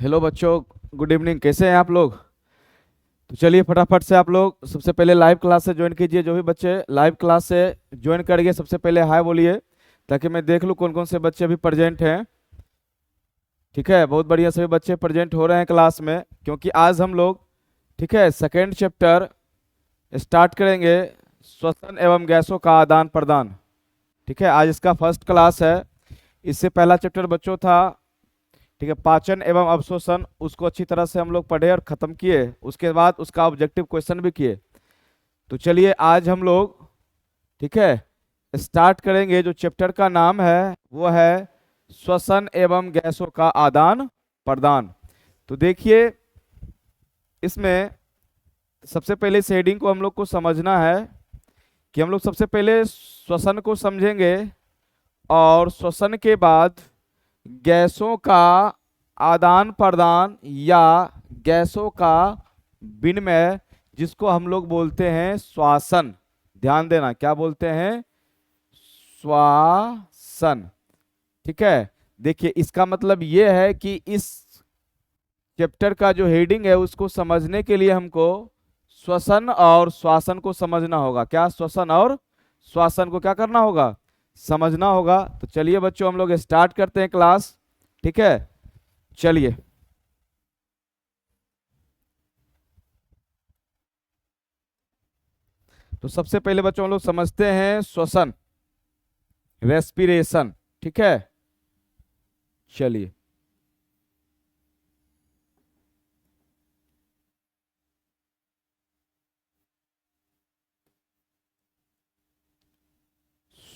Hello बच्चों, good evening. कैसे हैं आप लोग? तो चलिए फटाफट से आप लोग सबसे पहले लाइव क्लास से ज्वाइन कीजिए। जो भी बच्चे लाइव क्लास से ज्वाइन करेंगे सबसे पहले हाय बोलिए, ताकि मैं देख लूँ कौन कौन से बच्चे अभी प्रेजेंट हैं। ठीक है, बहुत बढ़िया, सभी बच्चे प्रेजेंट हो रहे हैं क्लास में, क्योंकि आज हम लोग, ठीक है, सेकेंड चैप्टर स्टार्ट करेंगे, श्वसन एवं गैसों का आदान प्रदान। ठीक है, आज इसका फर्स्ट क्लास है। इससे पहला चैप्टर बच्चों था, ठीक है, पाचन एवं अवशोषण। उसको अच्छी तरह से हम लोग पढ़े और खत्म किए, उसके बाद उसका ऑब्जेक्टिव क्वेश्चन भी किए। तो चलिए आज हम लोग, ठीक है, स्टार्ट करेंगे। जो चैप्टर का नाम है वो है श्वसन एवं गैसों का आदान प्रदान। तो देखिए, इसमें सबसे पहले इस हेडिंग को हम लोग को समझना है कि हम लोग सबसे पहले श्वसन को समझेंगे, और श्वसन के बाद गैसों का आदान प्रदान या गैसों का विनिमय, जिसको हम लोग बोलते हैं श्वासन। ध्यान देना, क्या बोलते हैं? श्वासन। ठीक है, देखिए इसका मतलब ये है कि इस चैप्टर का जो हेडिंग है उसको समझने के लिए हमको श्वसन और श्वासन को समझना होगा। क्या? श्वसन और श्वासन को क्या करना होगा? समझना होगा। तो चलिए बच्चों, हम लोग स्टार्ट करते हैं क्लास। ठीक है, चलिए। तो सबसे पहले बच्चों हम लोग समझते हैं श्वसन, रेस्पिरेशन। ठीक है, चलिए।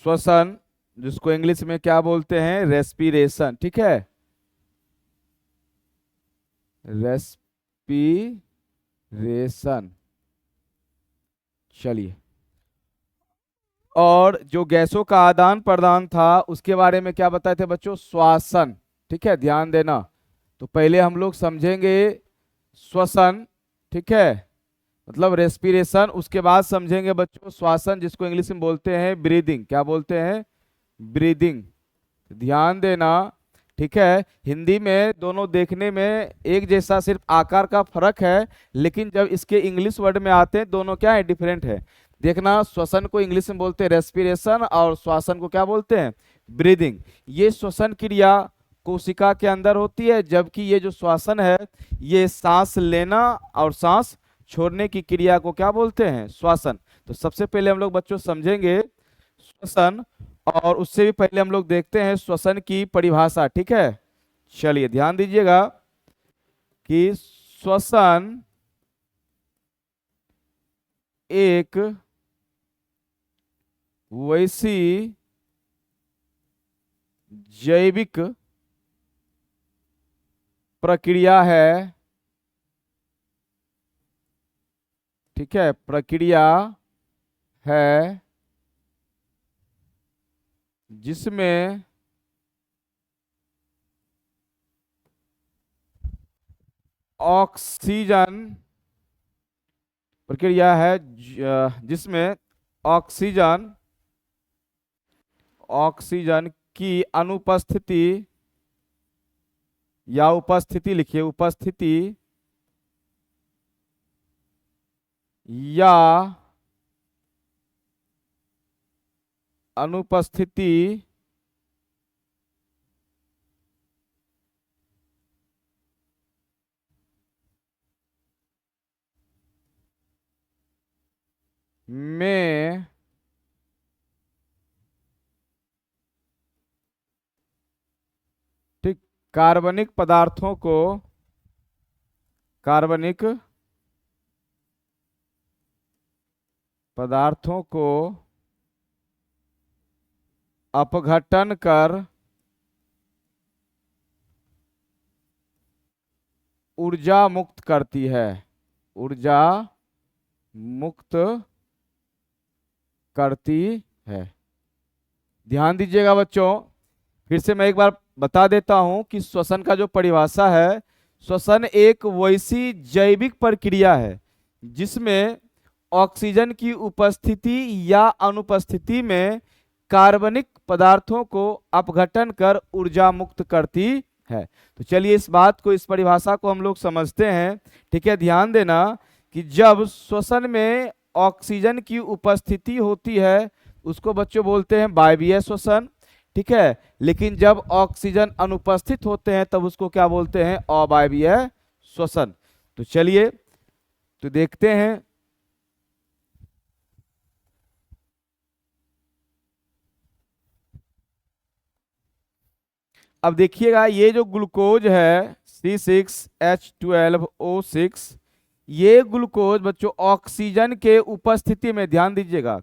श्वसन, जिसको इंग्लिश में क्या बोलते हैं? रेस्पिरेशन। ठीक है, रेस्पिरेशन। चलिए, और जो गैसों का आदान प्रदान था उसके बारे में क्या बताए थे बच्चों? श्वासन। ठीक है, ध्यान देना। तो पहले हम लोग समझेंगे श्वसन, ठीक है, मतलब रेस्पिरेशन। उसके बाद समझेंगे बच्चों श्वासन, जिसको इंग्लिश में बोलते हैं ब्रीदिंग। क्या बोलते हैं? ब्रीदिंग। ध्यान देना। ठीक है, हिंदी में दोनों देखने में एक जैसा, सिर्फ आकार का फर्क है, लेकिन जब इसके इंग्लिश वर्ड में आते हैं दोनों क्या है? डिफरेंट है। देखना, श्वसन को इंग्लिश में बोलते हैं रेस्पिरेशन, और श्वासन को क्या बोलते हैं? ब्रीदिंग। ये श्वसन क्रिया कोशिका के अंदर होती है, जबकि ये जो श्वासन है ये सांस लेना और सांस छोड़ने की क्रिया को क्या बोलते हैं? श्वासन। तो सबसे पहले हम लोग बच्चों समझेंगे श्वसन, और उससे भी पहले हम लोग देखते हैं श्वसन की परिभाषा। ठीक है, चलिए ध्यान दीजिएगा कि श्वसन एक वैसी जैविक प्रक्रिया है, ठीक है, प्रक्रिया है जिसमें ऑक्सीजन, प्रक्रिया है जिसमें ऑक्सीजन ऑक्सीजन की अनुपस्थिति या उपस्थिति, लिखिए उपस्थिति, या अनुपस्थिति में ठीक कार्बनिक पदार्थों को, कार्बनिक पदार्थों को अपघटन कर ऊर्जा मुक्त करती है, ऊर्जा मुक्त करती है। ध्यान दीजिएगा बच्चों, फिर से मैं एक बार बता देता हूं कि श्वसन का जो परिभाषा है, श्वसन एक वैसी जैविक प्रक्रिया है जिसमें ऑक्सीजन की उपस्थिति या अनुपस्थिति में कार्बनिक पदार्थों को अपघटन कर ऊर्जा मुक्त करती है। तो चलिए इस बात को, इस परिभाषा को हम लोग समझते हैं। ठीक है, ध्यान देना कि जब श्वसन में ऑक्सीजन की उपस्थिति होती है उसको बच्चों बोलते हैं वायवीय श्वसन। ठीक है, लेकिन जब ऑक्सीजन अनुपस्थित होते हैं तब उसको क्या बोलते हैं? अवायवीय श्वसन। तो चलिए तो देखते हैं। अब देखिएगा ये जो ग्लूकोज है C6H12O6, ये ग्लूकोज बच्चों ऑक्सीजन के उपस्थिति में, ध्यान दीजिएगा,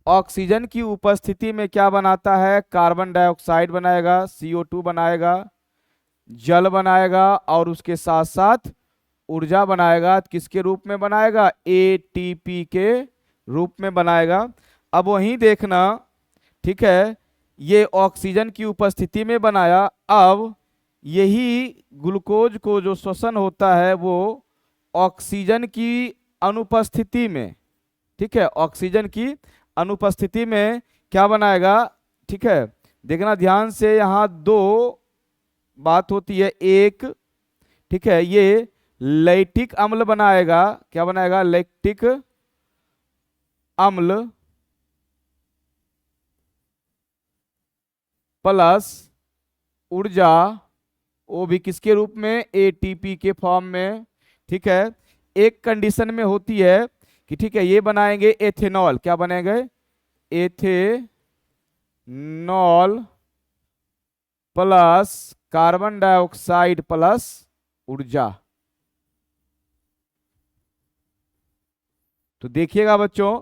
ऑक्सीजन की उपस्थिति में क्या बनाता है? कार्बन डाइऑक्साइड बनाएगा, CO2 बनाएगा, जल बनाएगा और उसके साथ साथ ऊर्जा बनाएगा। किसके रूप में बनाएगा? ATP के रूप में बनाएगा। अब वहीं देखना, ठीक है, ये ऑक्सीजन की उपस्थिति में बनाया। अब यही ग्लूकोज को जो श्वसन होता है वो ऑक्सीजन की अनुपस्थिति में, ठीक है, ऑक्सीजन की अनुपस्थिति में क्या बनाएगा? ठीक है, देखना ध्यान से, यहां दो बात होती है। एक, ठीक है, ये लैक्टिक अम्ल बनाएगा। क्या बनाएगा? लैक्टिक अम्ल प्लस ऊर्जा, वो भी किसके रूप में? ATP के फॉर्म में। ठीक है, एक कंडीशन में होती है कि ठीक है ये बनाएंगे एथेनॉल। क्या बनेंगे? Ethanol plus carbon dioxide plus ऊर्जा। तो देखिएगा बच्चों,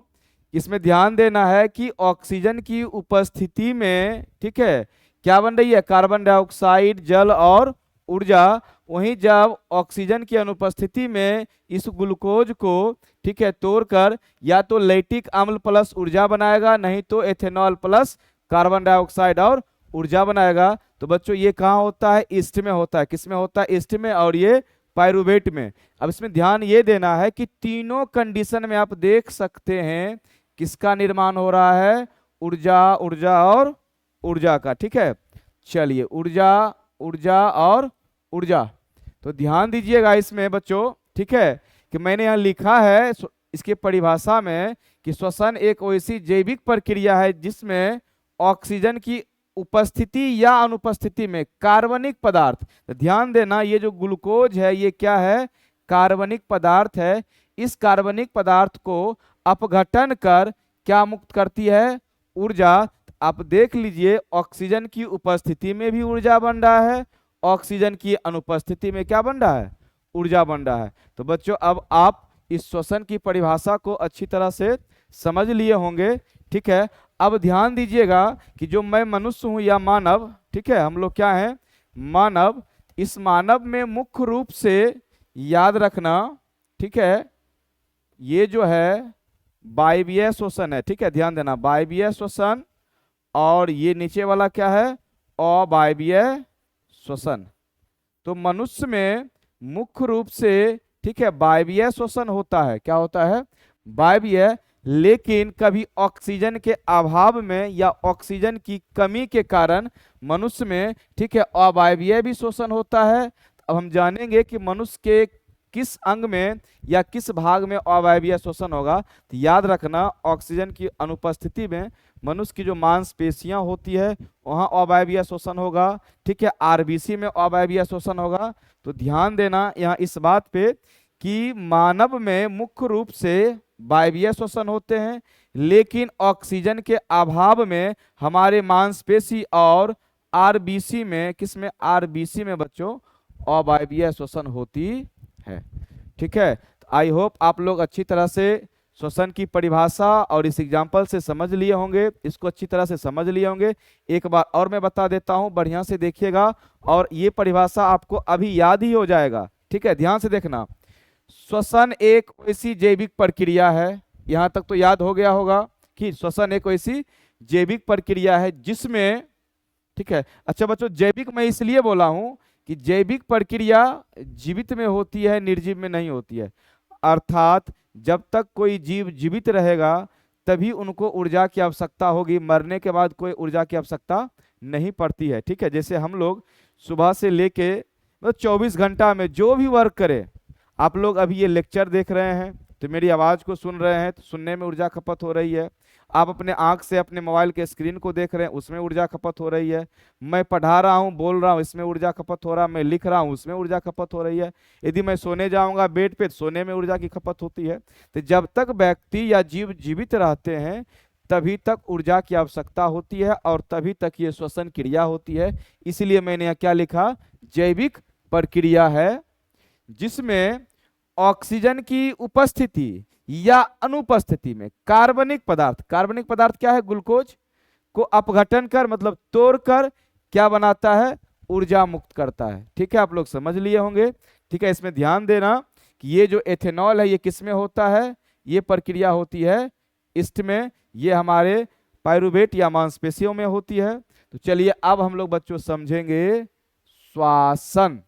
इसमें ध्यान देना है कि ऑक्सीजन की उपस्थिति में, ठीक है, क्या बन रही है? कार्बन डाइऑक्साइड, जल और ऊर्जा। वहीं जब ऑक्सीजन की अनुपस्थिति में इस ग्लूकोज को, ठीक है, तोड़कर या तो लैक्टिक अम्ल प्लस ऊर्जा बनाएगा, नहीं तो एथेनॉल प्लस कार्बन डाइऑक्साइड और ऊर्जा बनाएगा। तो बच्चों ये कहाँ होता है? ईस्ट में होता है। किस में होता है? ईस्ट में, और ये पाइरुवेट में। अब इसमें ध्यान ये देना है कि तीनों कंडीशन में आप देख सकते हैं किसका निर्माण हो रहा है? ऊर्जा, ऊर्जा और ऊर्जा का। ठीक है, चलिए ऊर्जा, ऊर्जा और ऊर्जा। तो ध्यान दीजिएगा इसमें बच्चों, ठीक है, कि मैंने यहाँ लिखा है इसके परिभाषा में कि श्वसन एक ऐसी जैविक प्रक्रिया है जिसमें ऑक्सीजन की उपस्थिति या अनुपस्थिति में कार्बनिक पदार्थ, तो ध्यान देना ये जो ग्लूकोज है ये क्या है? कार्बनिक पदार्थ है। इस कार्बनिक पदार्थ को अपघटन कर क्या मुक्त करती है? ऊर्जा। आप देख लीजिए ऑक्सीजन की उपस्थिति में भी ऊर्जा बन रहा है, ऑक्सीजन की अनुपस्थिति में क्या बन रहा है? ऊर्जा बन रहा है। तो बच्चों अब आप इस श्वसन की परिभाषा को अच्छी तरह से समझ लिए होंगे। ठीक है, अब ध्यान दीजिएगा कि जो मैं मनुष्य हूं या मानव, ठीक है, हम लोग क्या हैं? मानव। इस मानव में मुख्य रूप से याद रखना, ठीक है, ये जो है वायवीय श्वसन है। ठीक है, ध्यान देना, वायवीय श्वसन, और ये नीचे वाला क्या है? अवायवीय श्वसन। तो मनुष्य में मुख्य रूप से, ठीक है, वायवीय श्वसन होता है। क्या होता है? वायवीय। लेकिन कभी ऑक्सीजन के अभाव में या ऑक्सीजन की कमी के कारण मनुष्य में, ठीक है, अवायवीय भी श्वसन होता है। अब हम जानेंगे कि मनुष्य के किस अंग में या किस भाग में अवायवीय श्वसन होगा। तो याद रखना ऑक्सीजन की अनुपस्थिति में मनुष्य की जो मांसपेशियां होती है वहां अवायवीय श्वसन होगा। ठीक है, आरबीसी में अवायवीय श्वसन होगा। तो ध्यान देना यहाँ इस बात पे कि मानव में मुख्य रूप से वायवीय श्वसन होते हैं, लेकिन ऑक्सीजन के अभाव में हमारे मांसपेशी और आरबीसी में, किसमें? आरबीसी में बच्चों अवायवीय श्वसन होती है। ठीक है, तो आई होप आप लोग अच्छी तरह से श्वसन की परिभाषा और इस एग्जाम्पल से समझ लिए होंगे, इसको अच्छी तरह से समझ लिए होंगे। एक बार और मैं बता देता हूं, बढ़िया से देखिएगा, और ये परिभाषा आपको अभी याद ही हो जाएगा। ठीक है, ध्यान से देखना। श्वसन एक ऐसी जैविक प्रक्रिया है, यहां तक तो याद हो गया होगा कि श्वसन एक ऐसी जैविक प्रक्रिया है जिसमें, ठीक है, अच्छा बच्चों जैविक मैं इसलिए बोला हूं कि जैविक प्रक्रिया जीवित में होती है, निर्जीव में नहीं होती है। अर्थात जब तक कोई जीव जीवित रहेगा तभी उनको ऊर्जा की आवश्यकता होगी, मरने के बाद कोई ऊर्जा की आवश्यकता नहीं पड़ती है। ठीक है, जैसे हम लोग सुबह से लेके मतलब 24 घंटा में जो भी वर्क करे, आप लोग अभी ये लेक्चर देख रहे हैं तो मेरी आवाज को सुन रहे हैं तो सुनने में ऊर्जा खपत हो रही है। आप अपने आंख से अपने मोबाइल के स्क्रीन को देख रहे हैं, उसमें ऊर्जा खपत हो रही है। मैं पढ़ा रहा हूँ, बोल रहा हूँ, इसमें ऊर्जा खपत हो रहा है। मैं लिख रहा हूँ, उसमें ऊर्जा खपत हो रही है। यदि मैं सोने जाऊंगा बेड पे तो सोने में ऊर्जा की खपत होती है। तो जब तक व्यक्ति या जीव जीवित रहते हैं तभी तक ऊर्जा की आवश्यकता होती है और तभी तक ये श्वसन क्रिया होती है। इसलिए मैंने यहाँ क्या लिखा, जैविक प्रक्रिया है जिसमें ऑक्सीजन की उपस्थिति या अनुपस्थिति में कार्बनिक पदार्थ क्या है, ग्लूकोज को अपघटन कर मतलब तोड़कर क्या बनाता है, ऊर्जा मुक्त करता है। ठीक है, आप लोग समझ लिए होंगे। ठीक है, इसमें ध्यान देना कि ये जो एथेनॉल है ये किस में होता है, ये प्रक्रिया होती है ईस्ट में, ये हमारे पायरुवेट या मांसपेशियों में होती है। तो चलिए अब हम लोग बच्चों समझेंगे श्वासन,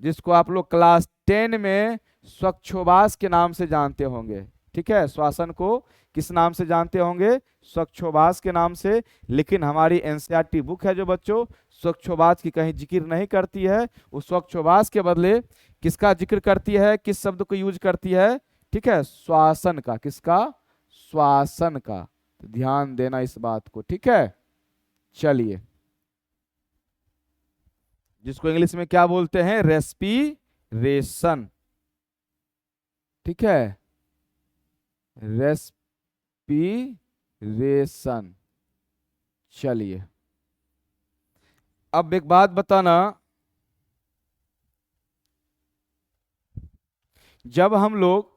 जिसको आप लोग क्लास 10 में स्वच्छोभास के नाम से जानते होंगे। ठीक है, श्वासन को किस नाम से जानते होंगे, स्वच्छोभास के नाम से। लेकिन हमारी एनसीईआरटी बुक है जो बच्चों स्वच्छोभास की कहीं जिक्र नहीं करती है, वो स्वच्छोभास के बदले किसका जिक्र करती है, किस शब्द को यूज करती है, ठीक है, श्वासन का। किसका, श्वासन का। तो ध्यान देना इस बात को। ठीक है, चलिए, जिसको इंग्लिश में क्या बोलते हैं, रेस्पिरेशन। ठीक है, रेस्पिरेशन। चलिए, अब एक बात बताना, जब हम लोग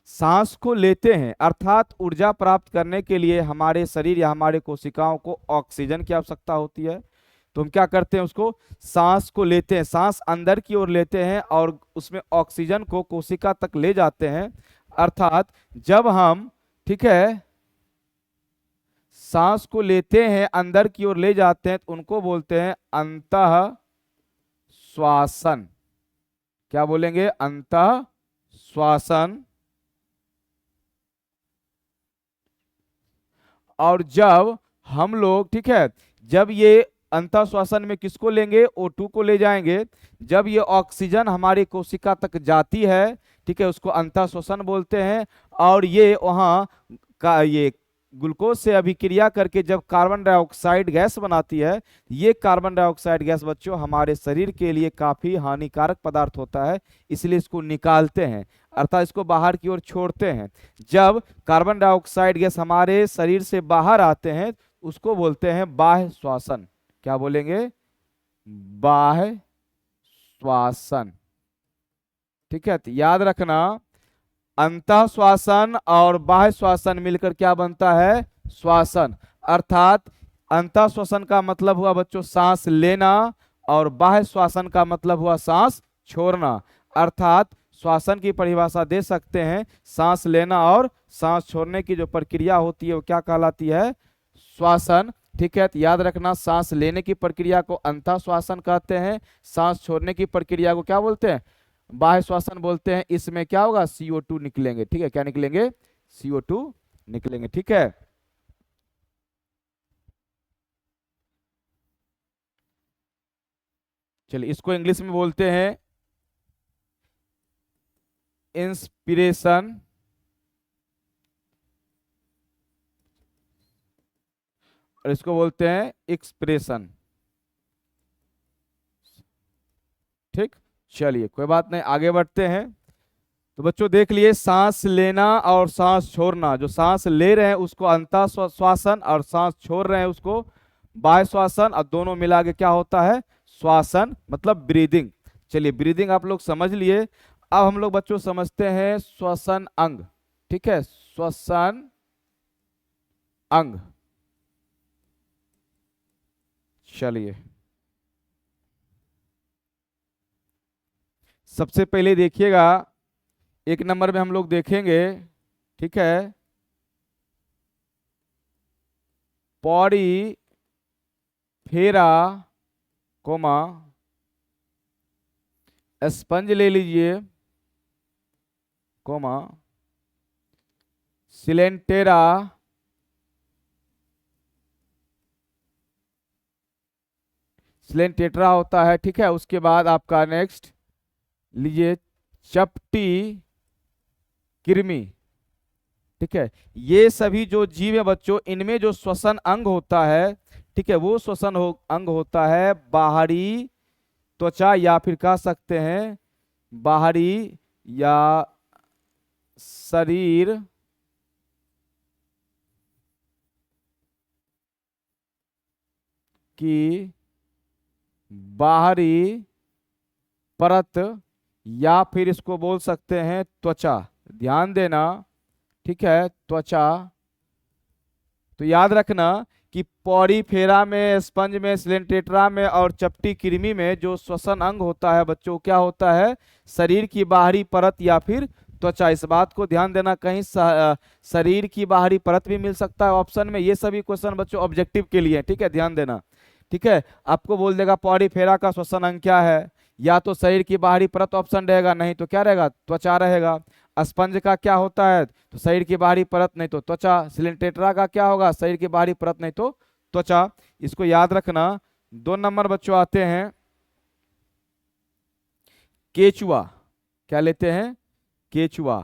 सांस को लेते हैं अर्थात ऊर्जा प्राप्त करने के लिए हमारे शरीर या हमारे कोशिकाओं को ऑक्सीजन की आवश्यकता होती है, तो हम क्या करते हैं, उसको सांस को लेते हैं, सांस अंदर की ओर लेते हैं और उसमें ऑक्सीजन को कोशिका तक ले जाते हैं। अर्थात जब हम, ठीक है, सांस को लेते हैं अंदर की ओर ले जाते हैं तो उनको बोलते हैं अंतः श्वासन। क्या बोलेंगे, अंतः श्वासन। और जब हम लोग, ठीक है, जब ये अंतः श्वासन में किसको लेंगे, O2 को ले जाएंगे। जब ये ऑक्सीजन हमारी कोशिका तक जाती है, ठीक है, उसको अंतः श्वसन बोलते हैं। और ये वहां का ये ग्लूकोज से अभिक्रिया करके जब कार्बन डाइऑक्साइड गैस बनाती है, ये कार्बन डाइऑक्साइड गैस बच्चों हमारे शरीर के लिए काफी हानिकारक पदार्थ होता है, इसलिए इसको निकालते हैं, अर्थात इसको बाहर की ओर छोड़ते हैं। जब कार्बन डाइऑक्साइड गैस हमारे शरीर से बाहर आते हैं उसको बोलते हैं बाह्य श्वसन। क्या बोलेंगे, बाह्य श्वसन। ठीक है, तो याद रखना अंतः श्वसन और बाह्य श्वसन मिलकर क्या बनता है, श्वसन। अर्थात अंतः श्वसन का मतलब हुआ बच्चों सांस लेना और बाह्य श्वसन का मतलब हुआ सांस छोड़ना। अर्थात श्वसन की परिभाषा दे सकते हैं, सांस लेना और सांस छोड़ने की जो प्रक्रिया होती है वो क्या कहलाती है, श्वसन। ठीक है, तो याद रखना सांस लेने की प्रक्रिया को अंतः श्वसन कहते हैं, सांस छोड़ने की प्रक्रिया को क्या बोलते हैं, बाह्य श्वसन बोलते हैं। इसमें क्या होगा, CO2 निकलेंगे। ठीक है, क्या निकलेंगे, CO2 निकलेंगे। ठीक है, चलिए इसको इंग्लिश में बोलते हैं इंस्पिरेशन और इसको बोलते हैं एक्सप्रेशन। ठीक, चलिए कोई बात नहीं, आगे बढ़ते हैं। तो बच्चों देख लिए, सांस लेना और सांस छोड़ना, जो सांस ले रहे हैं उसको अंतः श्वसन और सांस छोड़ रहे हैं उसको बाह्य श्वसन, और दोनों मिला के क्या होता है, श्वसन मतलब ब्रीदिंग। चलिए ब्रीदिंग आप लोग समझ लिए। अब हम लोग बच्चों समझते हैं श्वसन अंग। ठीक है, श्वसन अंग। चलिए सबसे पहले देखिएगा, 1 नंबर में हम लोग देखेंगे, ठीक है, पॉडी फेरा कोमा, स्पंज ले लीजिए कोमा, सिलेंटेरा, स्लेन टेट्रा होता है, ठीक है। उसके बाद आपका नेक्स्ट लीजिए चपटी कृमि, ठीक है। ये सभी जो जीव है बच्चों, इनमें जो श्वसन अंग होता है, ठीक है, वो अंग होता है बाहरी त्वचा, या फिर कह सकते हैं बाहरी या शरीर की बाहरी परत, या फिर इसको बोल सकते हैं त्वचा। ध्यान देना, ठीक है, त्वचा। तो याद रखना कि पॉरीफेरा में, स्पंज में, स्लेंटेट्रा में और चपटी कृमि में जो श्वसन अंग होता है बच्चों, क्या होता है, शरीर की बाहरी परत या फिर त्वचा। इस बात को ध्यान देना, कहीं शरीर की बाहरी परत भी मिल सकता है ऑप्शन में। ये सभी क्वेश्चन बच्चों ऑब्जेक्टिव के लिए, ठीक है, ध्यान देना, ठीक है। आपको बोल देगा पॉरीफेरा का श्वसन अंग क्या है, या तो शरीर की बाहरी परत ऑप्शन रहेगा, नहीं तो क्या रहेगा, त्वचा रहेगा। स्पंज का क्या होता है, तो शरीर की बाहरी परत नहीं तो त्वचा। सिलेंटेट्रा का क्या होगा, शरीर की बाहरी परत नहीं तो त्वचा। इसको याद रखना। 2 नंबर बच्चों आते हैं केचुआ। क्या लेते हैं, केचुआ।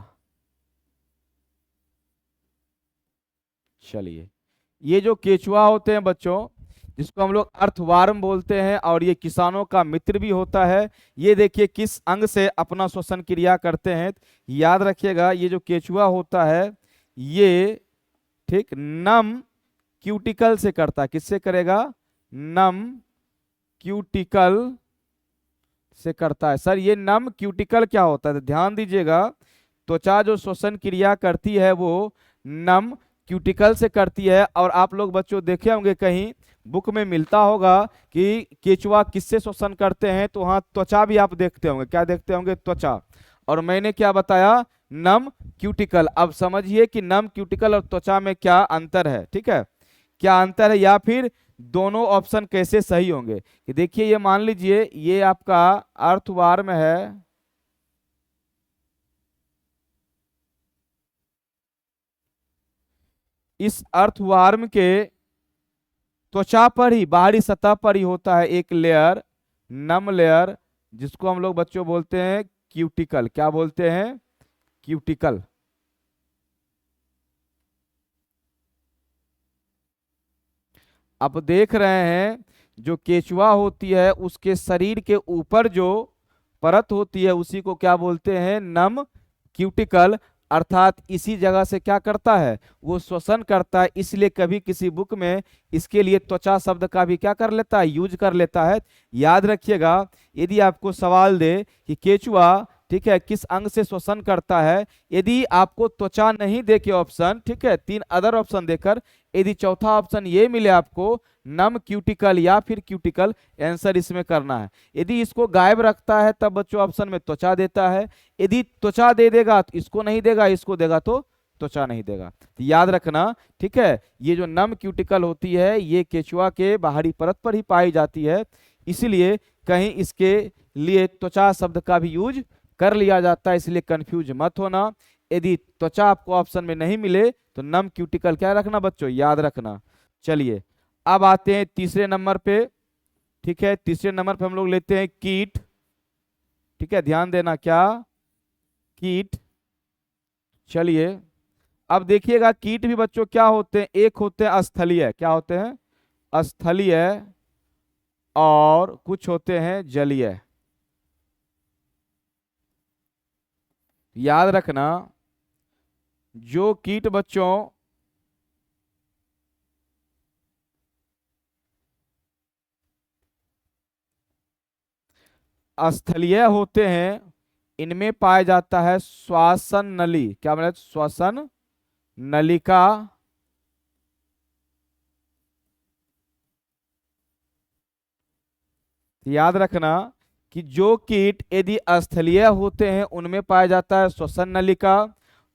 चलिए, ये जो केचुआ होते हैं बच्चों, जिसको हम लोग अर्थवार्म बोलते हैं, और ये किसानों का मित्र भी होता है। ये देखिए किस अंग से अपना श्वसन क्रिया करते हैं। याद रखिएगा, ये जो केचुआ होता है ये, ठीक, नम क्यूटिकल से करता है। किससे करेगा, नम क्यूटिकल से करता है। सर ये नम क्यूटिकल क्या होता है, तो ध्यान दीजिएगा, त्वचा जो श्वसन क्रिया करती है वो नम क्यूटिकल से करती है। और आप लोग बच्चों देखे होंगे कहीं बुक में मिलता होगा कि केचुआ किससे श्वसन करते हैं, तो वहां त्वचा भी आप देखते होंगे। क्या देखते होंगे, त्वचा। और मैंने क्या बताया, नम क्यूटिकल। अब समझिए कि नम क्यूटिकल और त्वचा में क्या अंतर है, ठीक है, क्या अंतर है, या फिर दोनों ऑप्शन कैसे सही होंगे। कि देखिए ये मान लीजिए ये आपका अर्थवार्म है, इस अर्थवार्म के त्वचा पर ही, बाहरी सतह पर ही होता है एक लेयर, नम लेयर, जिसको हम लोग बच्चों बोलते हैं क्यूटिकल। क्या बोलते हैं, क्यूटिकल। आप देख रहे हैं जो केचुआ होती है उसके शरीर के ऊपर जो परत होती है उसी को क्या बोलते हैं, नम क्यूटिकल। अर्थात इसी जगह से क्या करता है, वो श्वसन करता है। इसलिए कभी किसी बुक में इसके लिए त्वचा शब्द का भी क्या कर लेता है, यूज कर लेता है। याद रखिएगा, यदि आपको सवाल दे कि केचुआ, ठीक है, किस अंग से श्वसन करता है, यदि आपको त्वचा नहीं दे के ऑप्शन, ठीक है, 3 अदर ऑप्शन देकर यदि चौथा ऑप्शन ये मिले आपको, नम क्यूटिकल या फिर क्यूटिकल, आंसर इसमें करना है। यदि इसको गायब रखता है तब बच्चों ऑप्शन में त्वचा देता है। यदि त्वचा दे देगा तो इसको नहीं देगा, इसको देगा तो त्वचा नहीं देगा। तो याद रखना, ठीक है, ये जो नम क्यूटिकल होती है ये केचुआ के बाहरी परत पर ही पाई जाती है। इसीलिए कहीं इसके लिए त्वचा शब्द का भी यूज कर लिया जाता है, इसलिए कंफ्यूज मत होना। यदि त्वचा आपको ऑप्शन में नहीं मिले तो नम क्यूटिकल क्या रखना बच्चों, याद रखना। चलिए अब आते हैं तीसरे नंबर पे, ठीक है। तीसरे नंबर पे हम लोग लेते हैं कीट, ठीक है, ध्यान देना, क्या, कीट। चलिए अब देखिएगा कीट भी बच्चों क्या होते हैं, एक होते हैं स्थलीय। क्या होते हैं, स्थलीय, और कुछ होते हैं जलीय। याद रखना, जो कीट बच्चों स्थलीय होते हैं इनमें पाया जाता है श्वासन नली। क्या मतलब, श्वसन नलिका। याद रखना कि जो कीट यदि स्थलीय होते हैं उनमें पाया जाता है श्वसन नलिका,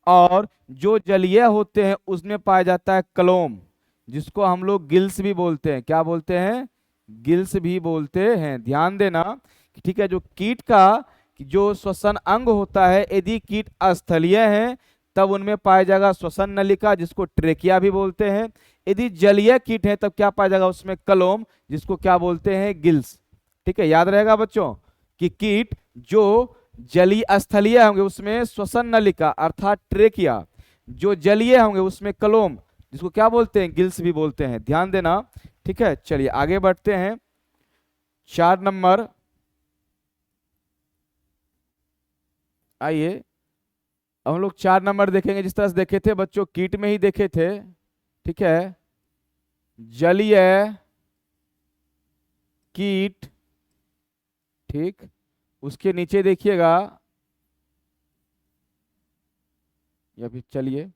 और जो जलीय होते हैं उसमें पाया जाता है क्लोम, जिसको हम लोग गिल्स भी बोलते हैं। क्या बोलते हैं, गिल्स भी बोलते हैं। ध्यान देना, ठीक है, जो कीट का जो श्वसन अंग होता है, यदि कीट स्थलीय है तब उनमें पाया जाएगा श्वसन नलिका, जिसको ट्रेकिया भी बोलते हैं। यदि जलीय कीट है तब क्या पाया जाएगा उसमें, क्लोम, जिसको क्या बोलते हैं, गिल्स। ठीक है, याद रहेगा बच्चों कि कीट जो जलीय स्थलीय होंगे उसमें श्वसन नलिका अर्थात ट्रेकिया, जो जलीय होंगे उसमें कलोम, जिसको क्या बोलते हैं, गिल्स भी बोलते हैं, ध्यान देना। ठीक है, चलिए आगे बढ़ते हैं। 4 नंबर, आइए हम लोग 4 नंबर देखेंगे। जिस तरह से देखे थे बच्चों, कीट में ही देखे थे। ठीक है, जलीय कीट, ठीक, उसके नीचे देखिएगा, या फिर चलिए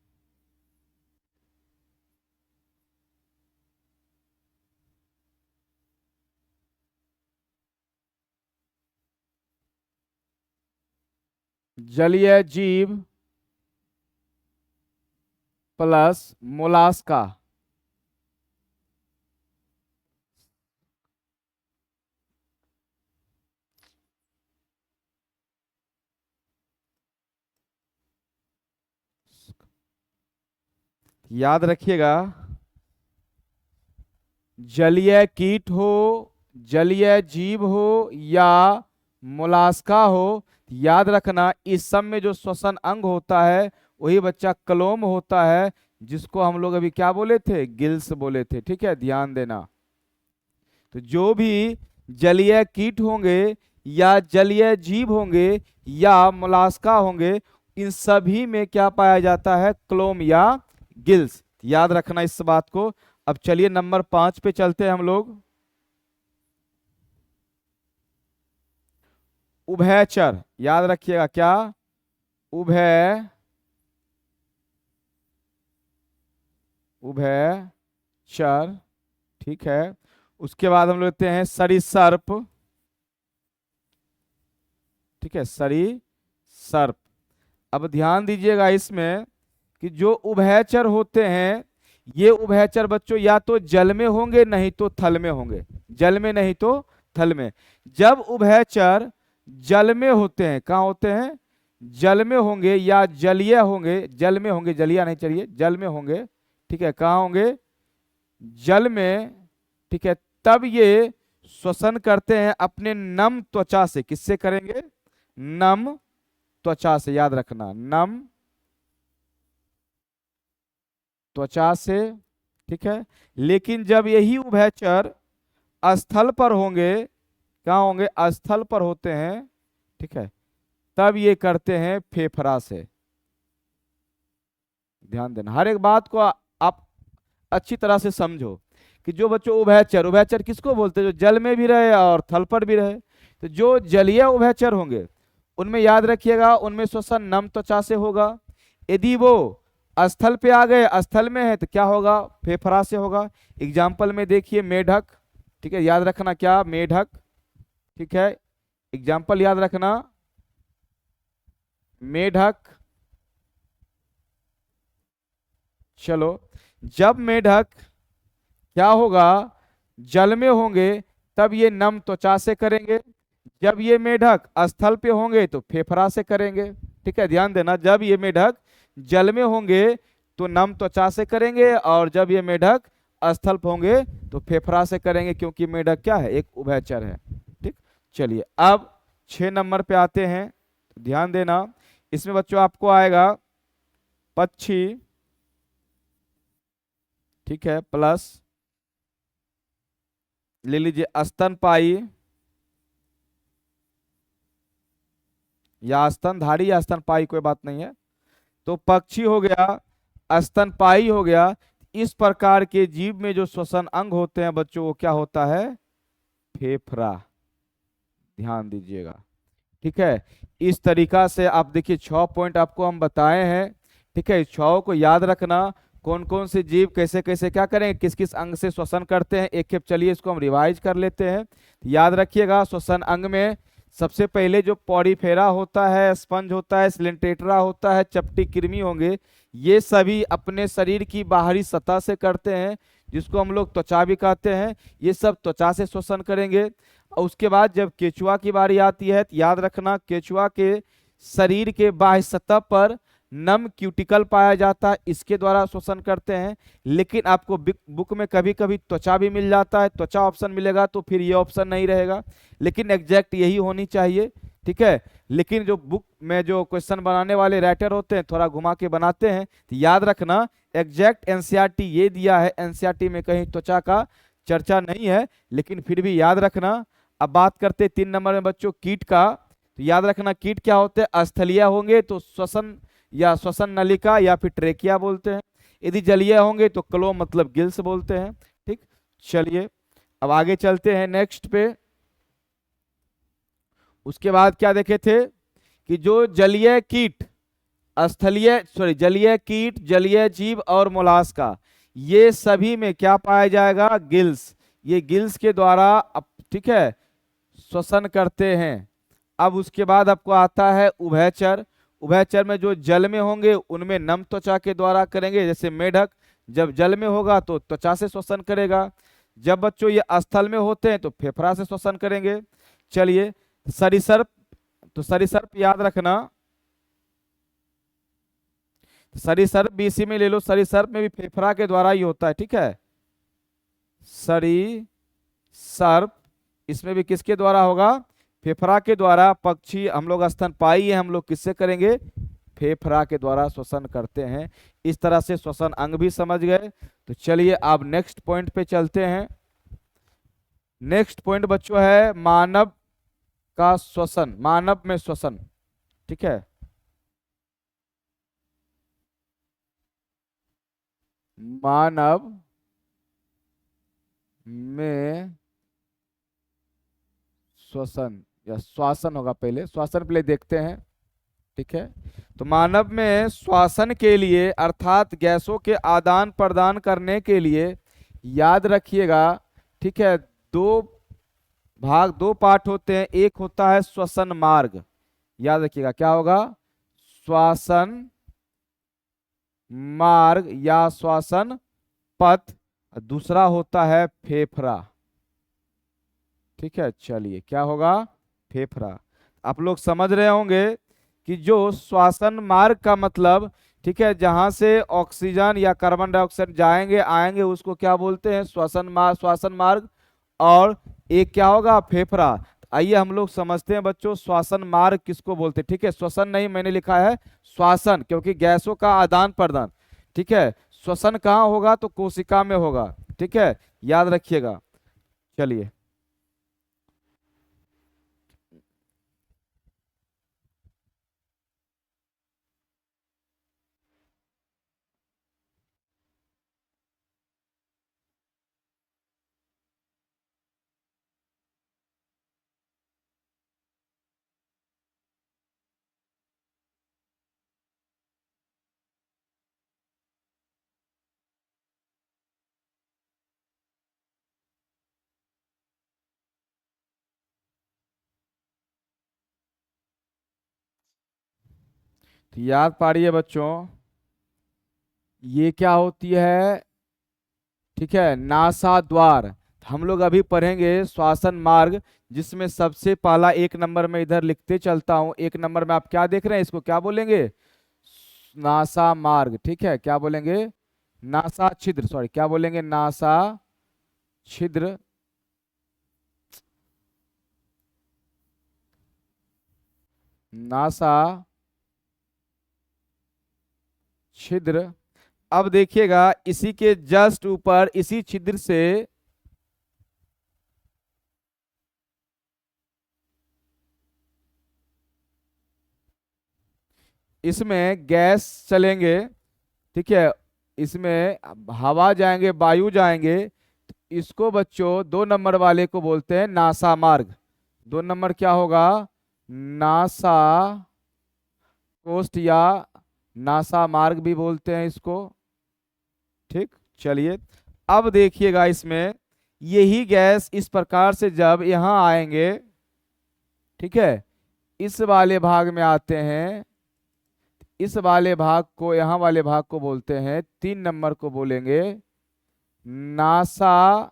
जलीय जीव प्लस मोलास्का। याद रखिएगा, जलीय कीट हो, जलीय जीव हो या मोलास्का हो, याद रखना इस सब में जो श्वसन अंग होता है वही बच्चा क्लोम होता है, जिसको हम लोग अभी क्या बोले थे, गिल्स बोले थे। ठीक है, ध्यान देना। तो जो भी जलीय कीट होंगे या जलीय जीव होंगे या मोलास्का होंगे, इन सभी में क्या पाया जाता है, क्लोम या गिल्स। याद रखना इस बात को। अब चलिए नंबर 5 पे चलते हैं हम लोग। उभयचर, याद रखिएगा क्या, उभयचर। ठीक है, उसके बाद हम लेते हैं सरीसर्प। ठीक है, सरीसर्प। अब ध्यान दीजिएगा इसमें कि जो उभयचर होते हैं, ये उभयचर बच्चों या तो जल में होंगे नहीं तो थल में होंगे, जल में नहीं तो थल में। जब उभयचर जल में होते हैं, कहाँ होते हैं, जल में होंगे या जलीय होंगे, जल में होंगे, जलीय नहीं, चलिए जल में होंगे। ठीक है, कहाँ होंगे, जल में। ठीक है, तब ये श्वसन करते हैं अपने नम त्वचा से। किससे करेंगे, नम त्वचा से, याद रखना, नम त्वचा से। ठीक है, लेकिन जब यही उभयचर स्थल पर होंगे, कहाँ होंगे, स्थल पर होते हैं, ठीक है, तब ये करते हैं फेफड़ा से। ध्यान देना, हर एक बात को आप अच्छी तरह से समझो कि जो बच्चों उभयचर, उभयचर किसको बोलते हैं, जो जल में भी रहे और थल पर भी रहे। तो जो जलीय उभयचर होंगे उनमें याद रखिएगा, उनमें श्वसन नम त्वचा से होगा। यदि वो स्थल पे आ गए, स्थल में है, तो क्या होगा, फेफड़ा से होगा। एग्जाम्पल में देखिए मेढक। ठीक है, याद रखना क्या, मेढक। ठीक है, एग्जाम्पल याद रखना, मेढक। चलो, जब मेढक क्या होगा, जल में होंगे तब ये नम त्वचा से करेंगे, जब ये मेढक स्थल पे होंगे तो फेफड़ा से करेंगे। ठीक है, ध्यान देना, जब ये मेढक जल में होंगे तो नम त्वचा से करेंगे और जब ये मेढक स्थल पे होंगे तो फेफड़ा से करेंगे, क्योंकि मेढक क्या है, एक उभयचर है। ठीक, चलिए अब 6 नंबर पे आते हैं। तो ध्यान देना, इसमें बच्चों आपको आएगा पक्षी। ठीक है, प्लस ले लीजिए स्तनपायी या स्तनधारी या स्तनपायी, कोई बात नहीं है। तो पक्षी हो गया, स्तनपायी हो गया। इस प्रकार के जीव में जो श्वसन अंग होते हैं बच्चों, वो क्या होता है, फेफड़ा। ध्यान दीजिएगा। ठीक है, इस तरीका से आप देखिए 6 पॉइंट आपको हम बताए हैं। ठीक है, 6 को याद रखना, कौन कौन से जीव कैसे कैसे क्या करेंगे, किस किस अंग से श्वसन करते हैं, एक एक चलिए इसको हम रिवाइज कर लेते हैं। याद रखिएगा, श्वसन अंग में सबसे पहले जो पॉरीफेरा होता है, स्पंज होता है, सिलेंटेट्रा होता है, चपटी कृमि होंगे, ये सभी अपने शरीर की बाहरी सतह से करते हैं, जिसको हम लोग त्वचा भी कहते हैं। ये सब त्वचा से श्वसन करेंगे। और उसके बाद जब केचुआ की बारी आती है, तो याद रखना केचुआ के शरीर के बाह्य सतह पर नम क्यूटिकल पाया जाता है, इसके द्वारा श्वसन करते हैं। लेकिन आपको बुक में कभी कभी त्वचा भी मिल जाता है, त्वचा ऑप्शन मिलेगा तो फिर ये ऑप्शन नहीं रहेगा, लेकिन एग्जैक्ट यही होनी चाहिए। ठीक है, लेकिन जो बुक में जो क्वेश्चन बनाने वाले राइटर होते हैं थोड़ा घुमा के बनाते हैं, तो याद रखना एग्जैक्ट एनसीईआरटी ये दिया है, एनसीईआरटी में कहीं त्वचा का चर्चा नहीं है, लेकिन फिर भी याद रखना। अब बात करते हैं 3 नंबर में बच्चों कीट का, तो याद रखना कीट क्या होते हैं, स्थलीय होंगे तो श्वसन या श्वसन नलिका या फिर ट्रेकिया बोलते हैं, यदि जलीय होंगे तो क्लो मतलब गिल्स बोलते हैं। ठीक, चलिए अब आगे चलते हैं नेक्स्ट पे। उसके बाद क्या देखे थे कि जो जलीय कीट, जलीय कीट, जलीय जीव और मोलास्का, ये सभी में क्या पाया जाएगा, गिल्स। ये गिल्स के द्वारा ठीक है श्वसन करते हैं। अब उसके बाद आपको आता है उभयचर। उभयचर में जो जल में होंगे उनमें नम त्वचा के द्वारा करेंगे, जैसे मेढक जब जल में होगा तो त्वचा से श्वसन करेगा, जब बच्चों ये स्थल में होते हैं तो फेफड़ा से श्वसन करेंगे। चलिए सरीसृप, तो सरीसृप याद रखना, सरीसृप भी इसी में ले लो, सरीसृप में भी फेफड़ा के द्वारा ही होता है। ठीक है, सरीसृप इसमें भी किसके द्वारा होगा, फेफड़ा के द्वारा। पक्षी हम लोग स्तनपायी है, हम लोग किससे करेंगे, फेफड़ा के द्वारा श्वसन करते हैं। इस तरह से श्वसन अंग भी समझ गए। तो चलिए अब नेक्स्ट पॉइंट पे चलते हैं। नेक्स्ट पॉइंट बच्चों है मानव का श्वसन, मानव में श्वसन। ठीक है, मानव में श्वसन या श्वासन होगा, पहले श्वासन पहले देखते हैं। ठीक है, तो मानव में श्वासन के लिए अर्थात गैसों के आदान प्रदान करने के लिए याद रखिएगा, ठीक है, दो पार्ट होते हैं। एक होता है श्वसन मार्ग, याद रखिएगा क्या होगा, श्वासन मार्ग या श्वासन पथ, दूसरा होता है फेफड़ा। ठीक है, चलिए क्या होगा, फेफड़ा। आप लोग समझ रहे होंगे कि जो श्वासन मार्ग का मतलब, ठीक है, जहां से ऑक्सीजन या कार्बन डाइऑक्साइड जाएंगे आएंगे उसको क्या बोलते हैं, श्वासन मार्ग। और एक क्या होगा, फेफड़ा। आइए हम लोग समझते हैं बच्चों श्वासन मार्ग किसको बोलते हैं। ठीक है, श्वसन नहीं मैंने लिखा है श्वासन, क्योंकि गैसों का आदान प्रदान। ठीक है, श्वसन कहाँ होगा, तो कोशिका में होगा। ठीक है, याद रखिएगा। चलिए तो याद पाड़िए बच्चों, ये क्या होती है, ठीक है, नासा द्वार। हम लोग अभी पढ़ेंगे श्वासन मार्ग, जिसमें सबसे पहला 1 नंबर में इधर लिखते चलता हूं। 1 नंबर में आप क्या देख रहे हैं, इसको क्या बोलेंगे, नासा मार्ग। ठीक है, क्या बोलेंगे, नासा छिद्र, सॉरी क्या बोलेंगे, नासा छिद्र। नासा छिद्र। अब देखिएगा इसी के जस्ट ऊपर इसी छिद्र से इसमें गैस चलेंगे। ठीक है, इसमें हवा जाएंगे, वायु जाएंगे। इसको बच्चों 2 नंबर वाले को बोलते हैं नासा मार्ग। 2 नंबर क्या होगा, नासा कोस्ट या नासा मार्ग भी बोलते हैं इसको। ठीक, चलिए अब देखिएगा इसमें यही गैस इस प्रकार से जब यहां आएंगे, ठीक है, इस वाले भाग में आते हैं, इस वाले भाग को, यहां वाले भाग को बोलते हैं, 3 नंबर को बोलेंगे नासा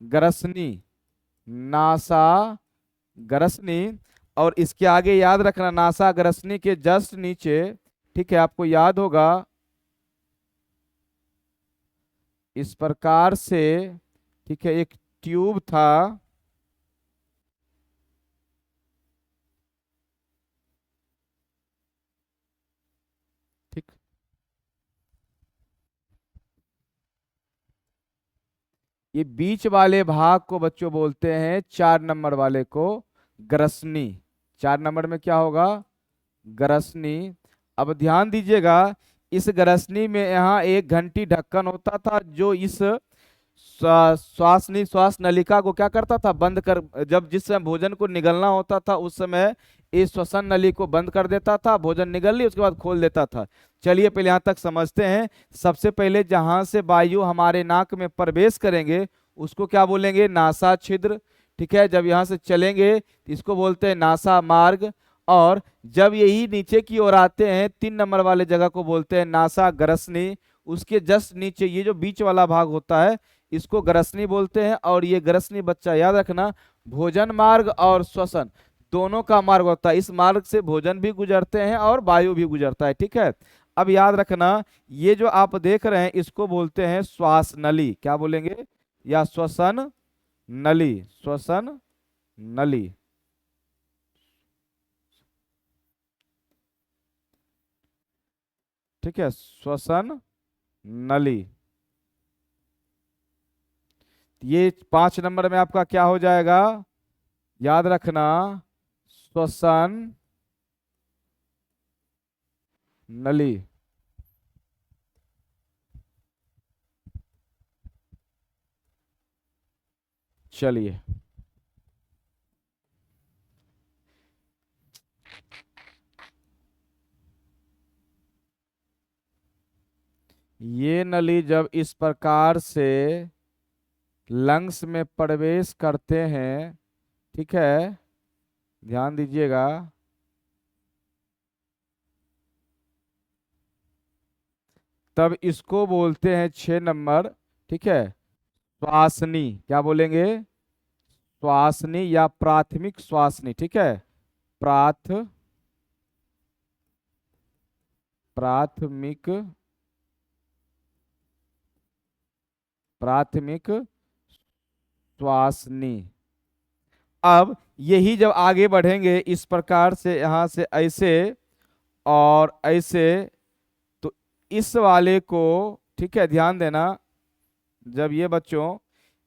ग्रसनी। नासा ग्रसनी। और इसके आगे याद रखना नासा ग्रसनी के जस्ट नीचे, ठीक है, आपको याद होगा इस प्रकार से, ठीक है, एक ट्यूब था, ठीक। ये बीच वाले भाग को बच्चों बोलते हैं 4 नंबर वाले को ग्रसनी। 4 नंबर में क्या होगा? ग्रसनी। अब ध्यान दीजिएगा, इस ग्रसनी में यहाँ एक घंटी ढक्कन होता था जो इस श्वास नलिका को क्या करता था? बंद कर, जब जिस समय भोजन को निगलना होता था उस समय इस श्वसन नली को बंद कर देता था, भोजन निगल ली उसके बाद खोल देता था। चलिए पहले यहाँ तक समझते हैं। सबसे पहले जहां से वायु हमारे नाक में प्रवेश करेंगे उसको क्या बोलेंगे? नासा छिद्र। ठीक है, जब यहाँ से चलेंगे तो इसको बोलते हैं नासा मार्ग, और जब यही नीचे की ओर आते हैं 3 नंबर वाले जगह को बोलते हैं नासा ग्रसनी। उसके जस्ट नीचे ये जो बीच वाला भाग होता है इसको ग्रसनी बोलते हैं, और ये ग्रसनी बच्चा याद रखना भोजन मार्ग और श्वसन दोनों का मार्ग होता है। इस मार्ग से भोजन भी गुजरते हैं और वायु भी गुजरता है, ठीक है। अब याद रखना ये जो आप देख रहे हैं इसको बोलते हैं श्वास नली। क्या बोलेंगे? या श्वसन नली, श्वसन नली, ठीक है, श्वसन नली। ये 5 नंबर में आपका क्या हो जाएगा? याद रखना श्वसन नली। चलिए ये नली जब इस प्रकार से लंग्स में प्रवेश करते हैं, ठीक है, ध्यान दीजिएगा, तब इसको बोलते हैं 6 नंबर, ठीक है, श्वासनी। क्या बोलेंगे? श्वासनी या प्राथमिक श्वासनी, ठीक है, प्राथमिक प्राथमिक श्वासनी। अब यही जब आगे बढ़ेंगे इस प्रकार से यहां से ऐसे और ऐसे, तो इस वाले को, ठीक है, ध्यान देना, जब ये बच्चों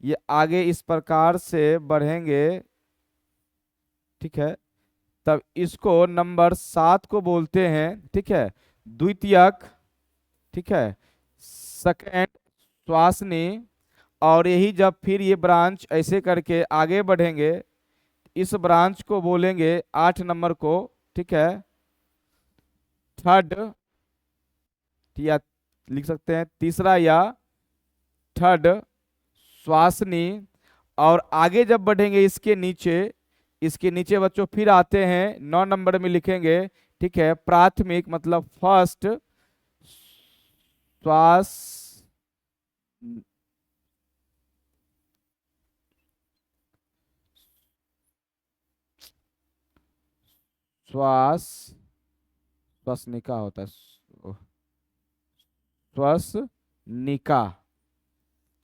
ये आगे इस प्रकार से बढ़ेंगे, ठीक है, तब इसको नंबर 7 को बोलते हैं, ठीक है, द्वितीयक, ठीक है, सेकेंड श्वासनी। और यही जब फिर ये ब्रांच ऐसे करके आगे बढ़ेंगे इस ब्रांच को बोलेंगे 8 नंबर को, ठीक है, थर्ड, या लिख सकते हैं तीसरा या थर्ड श्वासनी। और आगे जब बढ़ेंगे इसके नीचे बच्चों फिर आते हैं 9 नंबर में लिखेंगे, ठीक है, प्राथमिक मतलब फर्स्ट श्वास श्वास श्वसनिका होता है, श्वसनिका।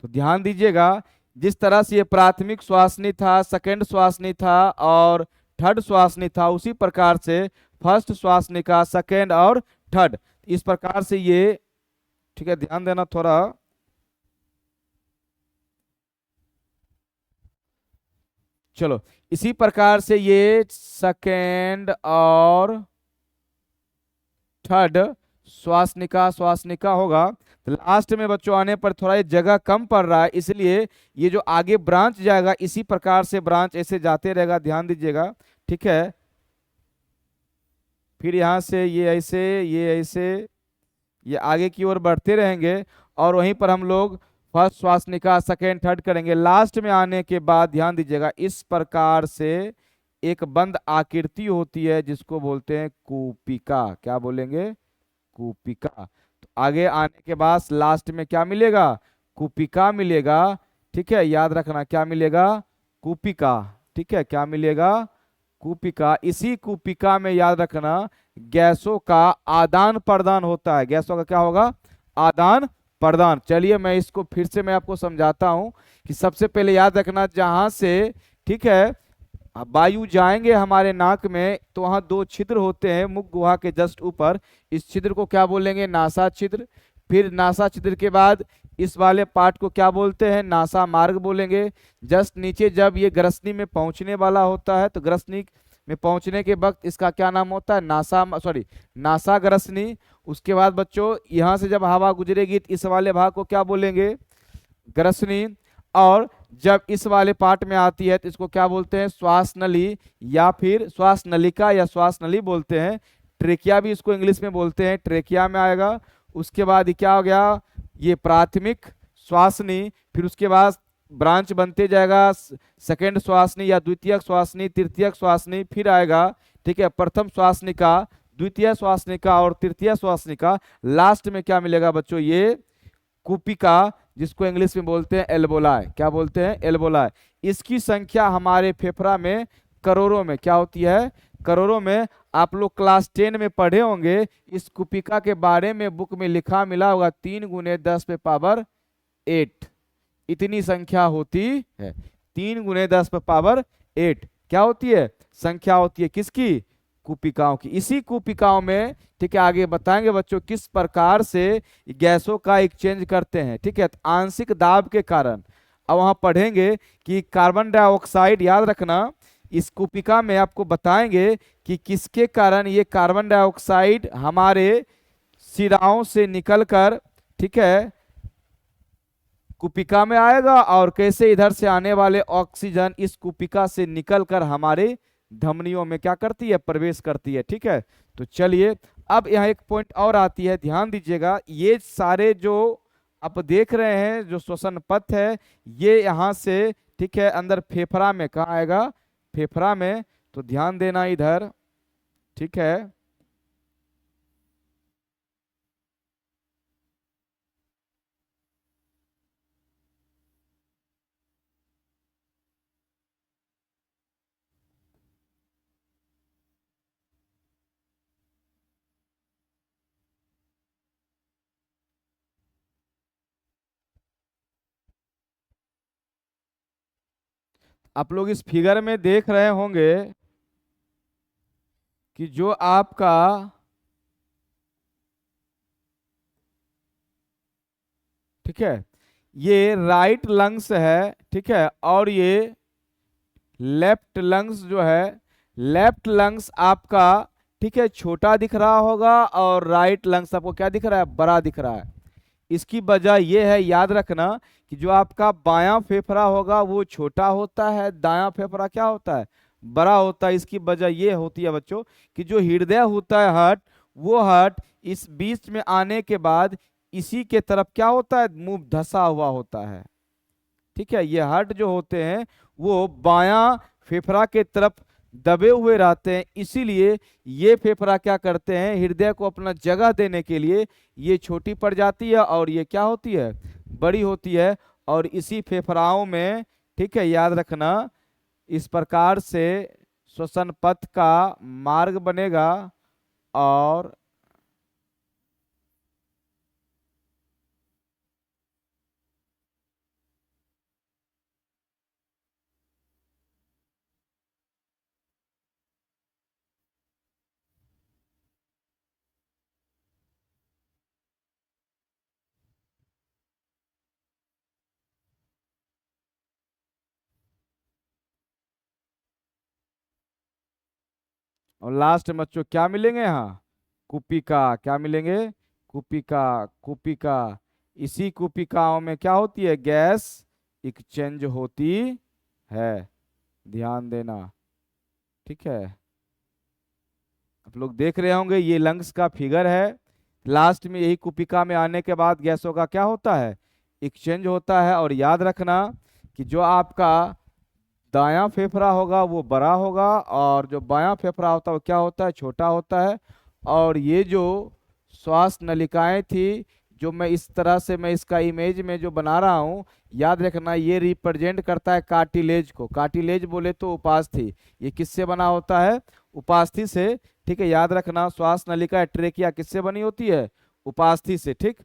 तो ध्यान दीजिएगा जिस तरह से ये प्राथमिक श्वासनी था, सेकंड श्वासनी था और थर्ड श्वासनी था, उसी प्रकार से फर्स्ट श्वासनिका, सेकंड और थर्ड, इस प्रकार से ये, ठीक है, ध्यान देना थोड़ा। चलो इसी प्रकार से ये सेकंड और थर्ड श्वासनिका श्वासनिका होगा। तो लास्ट में बच्चों आने पर थोड़ा ये जगह कम पड़ रहा है, इसलिए ये जो आगे ब्रांच जाएगा इसी प्रकार से ब्रांच ऐसे जाते रहेगा, ध्यान दीजिएगा, ठीक है। फिर यहाँ से ये ऐसे, ये ऐसे, ये आगे की ओर बढ़ते रहेंगे और वहीं पर हम लोग फर्स्ट श्वासनिका सेकेंड थर्ड करेंगे। लास्ट में आने के बाद ध्यान दीजिएगा इस प्रकार से एक बंद आकृति होती है जिसको बोलते हैं कूपिका। क्या बोलेंगे? कूपिका। तो आगे आने के बाद लास्ट में क्या मिलेगा? कूपिका मिलेगा, ठीक है, याद रखना क्या मिलेगा? कूपिका, ठीक है, क्या मिलेगा? कूपिका, इसी कूपिका में याद रखना गैसों का आदान प्रदान होता है। गैसों का क्या होगा? आदान प्रदान। चलिए मैं इसको फिर से मैं आपको समझाता हूं कि सबसे पहले याद रखना जहां से, ठीक है, वायु जाएंगे हमारे नाक में तो वहां दो छिद्र होते हैं मुख गुहा के जस्ट ऊपर। इस छिद्र को क्या बोलेंगे? नासा छिद्र। फिर नासा छिद्र के बाद इस वाले पार्ट को क्या बोलते हैं? नासा मार्ग बोलेंगे। जस्ट नीचे जब ये ग्रसनी में पहुंचने वाला होता है तो ग्रसनी में पहुंचने के वक्त इसका क्या नाम होता है? नासा ग्रसनी। उसके बाद बच्चों यहां से जब हवा गुजरेगी तो इस वाले भाग को क्या बोलेंगे? ग्रसनी। और जब इस वाले पार्ट में आती है तो इसको क्या बोलते हैं? श्वास नली या फिर श्वास नलिका या श्वास नली बोलते हैं। ट्रेकिया भी इसको इंग्लिश में बोलते हैं, ट्रेकिया में आएगा। उसके बाद ये क्या हो गया? ये प्राथमिक श्वासनी। फिर उसके बाद ब्रांच बनते जाएगा, सेकेंड श्वासनी या द्वितीयक श्वासनी, तृतीयक श्वासनी, फिर आएगा, ठीक है, प्रथम श्वासनिका, द्वितीय श्वासनिका और तृतीय श्वासनिका। लास्ट में क्या मिलेगा बच्चों? ये कूपिका, जिसको इंग्लिश में बोलते हैं एल्वोलाई। क्या बोलते हैं? एल्वोलाई। इसकी संख्या हमारे फेफड़ा में करोड़ों में क्या होती है? करोड़ों में। आप लोग क्लास 10 में पढ़े होंगे इस कूपिका के बारे में, बुक में लिखा मिला होगा 3 × 10⁸ इतनी संख्या होती है। 3 × 10⁸ क्या होती है? संख्या होती है किसकी? कूपिकाओं की। इसी कूपिकाओं में, ठीक है, आगे बताएंगे बच्चों किस प्रकार से गैसों का एक्सचेंज करते हैं, ठीक है, आंशिक दाब के कारण। अब वहां पढ़ेंगे कि कार्बन डाइऑक्साइड, याद रखना इस कूपिका में आपको बताएंगे कि किसके कारण ये कार्बन डाइऑक्साइड हमारे शिराओं से निकलकर, ठीक है, कूपिका में आएगा और कैसे इधर से आने वाले ऑक्सीजन इस कूपिका से निकलकर हमारे धमनियों में क्या करती है? प्रवेश करती है। ठीक है, तो चलिए अब यहाँ एक पॉइंट और आती है, ध्यान दीजिएगा। ये सारे जो आप देख रहे हैं जो श्वसन पथ है, ये यहाँ से, ठीक है, अंदर फेफड़ा में कहाँ आएगा? फेफड़ा में। तो ध्यान देना इधर, ठीक है। आप लोग इस फिगर में देख रहे होंगे कि जो आपका, ठीक है, ये राइट लंग्स है, ठीक है, और ये लेफ्ट लंग्स जो है, लेफ्ट लंग्स आपका, ठीक है, छोटा दिख रहा होगा और राइट लंग्स आपको क्या दिख रहा है? बड़ा दिख रहा है। इसकी वजह यह है, याद रखना, कि जो आपका बायां फेफड़ा होगा वो छोटा होता है, दायां फेफड़ा क्या होता है? बड़ा होता है। इसकी वजह यह होती है बच्चों कि जो हृदय होता है हार्ट, वो हार्ट इस बीच में आने के बाद इसी के तरफ क्या होता है? मुंह धंसा हुआ होता है। ठीक है, ये हार्ट जो होते हैं वो बायां फेफड़ा के तरफ दबे हुए रहते हैं, इसीलिए ये फेफड़ा क्या करते हैं? हृदय को अपना जगह देने के लिए ये छोटी पड़ जाती है और ये क्या होती है? बड़ी होती है। और इसी फेफड़ाओं में, ठीक है, याद रखना, इस प्रकार से श्वसन पथ का मार्ग बनेगा और लास्ट में बच्चों क्या मिलेंगे? यहाँ कूपिका। क्या मिलेंगे? कूपिका। कूपिका, इसी कूपिकाओं में क्या होती है? गैस एक्सचेंज होती है। ध्यान देना, ठीक है। आप लोग देख रहे होंगे ये लंग्स का फिगर है। लास्ट में यही कूपिका में आने के बाद गैसों का क्या होता है? एक्सचेंज होता है। और याद रखना कि जो आपका दायां फेफड़ा होगा वो बड़ा होगा और जो बायां फेफड़ा होता है वो क्या होता है? छोटा होता है। और ये जो श्वास नलिकाएं थी जो मैं इस तरह से मैं इसका इमेज में जो बना रहा हूँ, याद रखना ये रिप्रेजेंट करता है कार्टिलेज को। कार्टिलेज बोले तो उपास्थि, ये किससे बना होता है? उपास्थि से। ठीक है, याद रखना श्वास नलिका ट्रेकिया किससे बनी होती है? उपास्थि से। ठीक,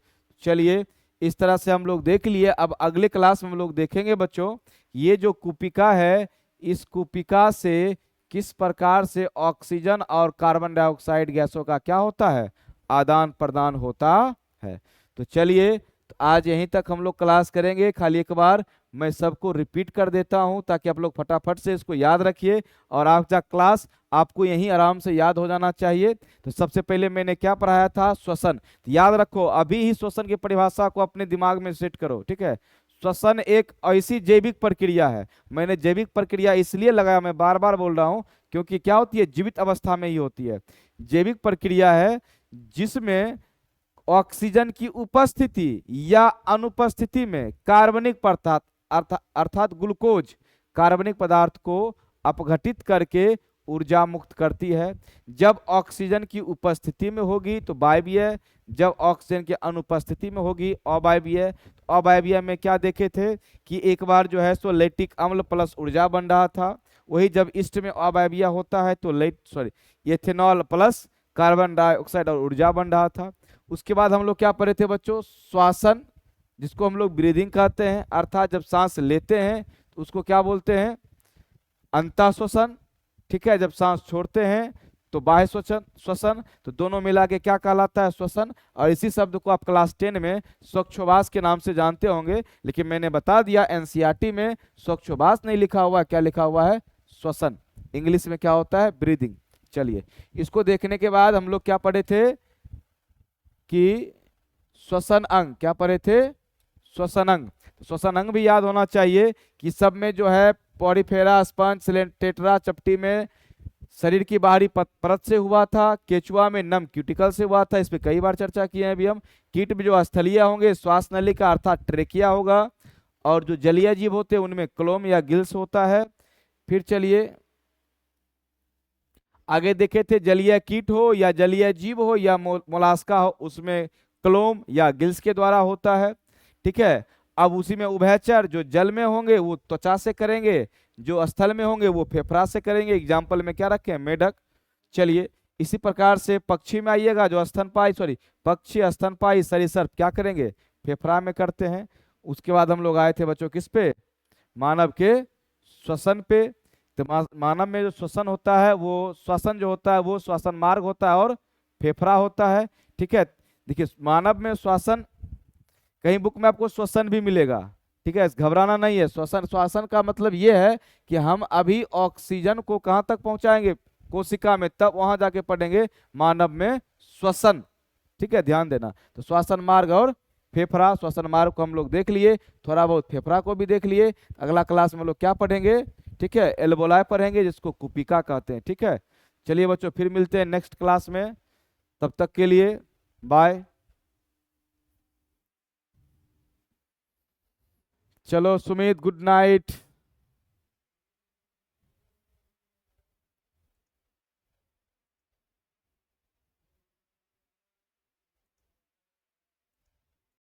चलिए इस तरह से हम लोग देख लिए। अब अगले क्लास में हम लोग देखेंगे बच्चों, ये जो कुपिका है, इस कुपिका से किस प्रकार से ऑक्सीजन और कार्बन डाइऑक्साइड गैसों का क्या होता है? आदान प्रदान होता है। तो चलिए, तो आज यहीं तक हम लोग क्लास करेंगे। खाली एक बार मैं सबको रिपीट कर देता हूं ताकि आप लोग फटाफट से इसको याद रखिए, और आपका क्लास आपको यहीं आराम से याद हो जाना चाहिए। तो सबसे पहले मैंने क्या पढ़ाया था? श्वसन। तो याद रखो, अभी ही श्वसन की परिभाषा को अपने दिमाग में सेट करो। ठीक है, श्वसन एक ऐसी जैविक प्रक्रिया है। मैंने जैविक प्रक्रिया इसलिए लगाया, मैं बार बार बोल रहा हूं, क्योंकि क्या होती है? जीवित अवस्था में ही होती है। जैविक प्रक्रिया है जिसमें ऑक्सीजन की उपस्थिति या अनुपस्थिति में कार्बनिक पदार्थ अर्थात ग्लूकोज कार्बनिक पदार्थ को अपघटित करके ऊर्जा मुक्त करती है। जब ऑक्सीजन की उपस्थिति में होगी तो वायवीय, जब ऑक्सीजन की अनुपस्थिति में होगी अवायवीय। तो अवायवीय में क्या देखे थे कि एक बार जो है सो लैक्टिक अम्ल प्लस ऊर्जा बन रहा था, वही जब ईस्ट में अवायवीय होता है तो एथेनॉल प्लस कार्बन डाइऑक्साइड और ऊर्जा बन रहा था। उसके बाद हम लोग क्या पढ़े थे बच्चों? श्वासन, जिसको हम लोग ब्रीदिंग कहते हैं, अर्थात जब सांस लेते हैं तो उसको क्या बोलते हैं? अंतःश्वसन। ठीक है, जब सांस छोड़ते हैं तो बाह्य श्वसन। तो दोनों मिला के क्या कहलाता है? श्वसन। और इसी शब्द को आप क्लास 10 में स्वच्छवास के नाम से जानते होंगे, लेकिन मैंने बता दिया एनसीईआरटी में स्वच्छवास नहीं लिखा हुआ है, क्या लिखा हुआ है? श्वसन। इंग्लिश में क्या होता है? ब्रीदिंग। चलिए, इसको देखने के बाद हम लोग क्या पढ़े थे कि श्वसन अंग, क्या पढ़े थे? श्वसन अंग। तो श्वसन अंग भी याद होना चाहिए कि सब में जो है पॉरीफेरा, स्पंज, टेट्रा चपटी में शरीर की बाहरी परत से हुआ था, केचुआ में नम क्यूटिकल से हुआ था। इस पे कई बार चर्चा किए हैं अभी हम। कीट में जो स्थलीय होंगे श्वास नलिका अर्थात ट्रेकिया होगा, और जो जलीय जीव होते हैं उनमें क्लोम या गिल्स होता है। फिर चलिए आगे देखे थे, जलीय कीट हो या जलीय जीव हो या मोलास्का हो, उसमें क्लोम या गिल्स के द्वारा होता है। ठीक है, अब उसी में उभयचर, जो जल में होंगे वो त्वचा से करेंगे, जो स्थल में होंगे वो फेफड़ा से करेंगे। एग्जाम्पल में क्या रखें? मेढक। चलिए, इसी प्रकार से पक्षी में आइएगा, जो पक्षी स्तनपायी सरीसृप क्या करेंगे? फेफड़ा में करते हैं। उसके बाद हम लोग आए थे बच्चों किस पे? मानव के श्वसन पे। तो मानव में जो श्वसन होता है, वो श्वसन जो होता है वो श्वसन मार्ग होता है और फेफड़ा होता है। ठीक है, देखिए मानव में श्वसन, कहीं बुक में आपको श्वसन भी मिलेगा। ठीक है, घबराना नहीं है। श्वसन, श्वसन का मतलब ये है कि हम अभी ऑक्सीजन को कहां तक पहुंचाएंगे? कोशिका में, तब वहां जाके पढ़ेंगे मानव में श्वसन। ठीक है, ध्यान देना। तो श्वसन मार्ग और फेफड़ा, श्वसन मार्ग को हम लोग देख लिए, थोड़ा बहुत फेफड़ा को भी देख लिए। अगला क्लास में हम लोग क्या पढ़ेंगे? ठीक है, एल्वोलाई पढ़ेंगे, जिसको कुपिका कहते हैं। ठीक है, चलिए बच्चों, फिर मिलते हैं नेक्स्ट क्लास में। तब तक के लिए बाय। चलो सुमित, गुड नाइट।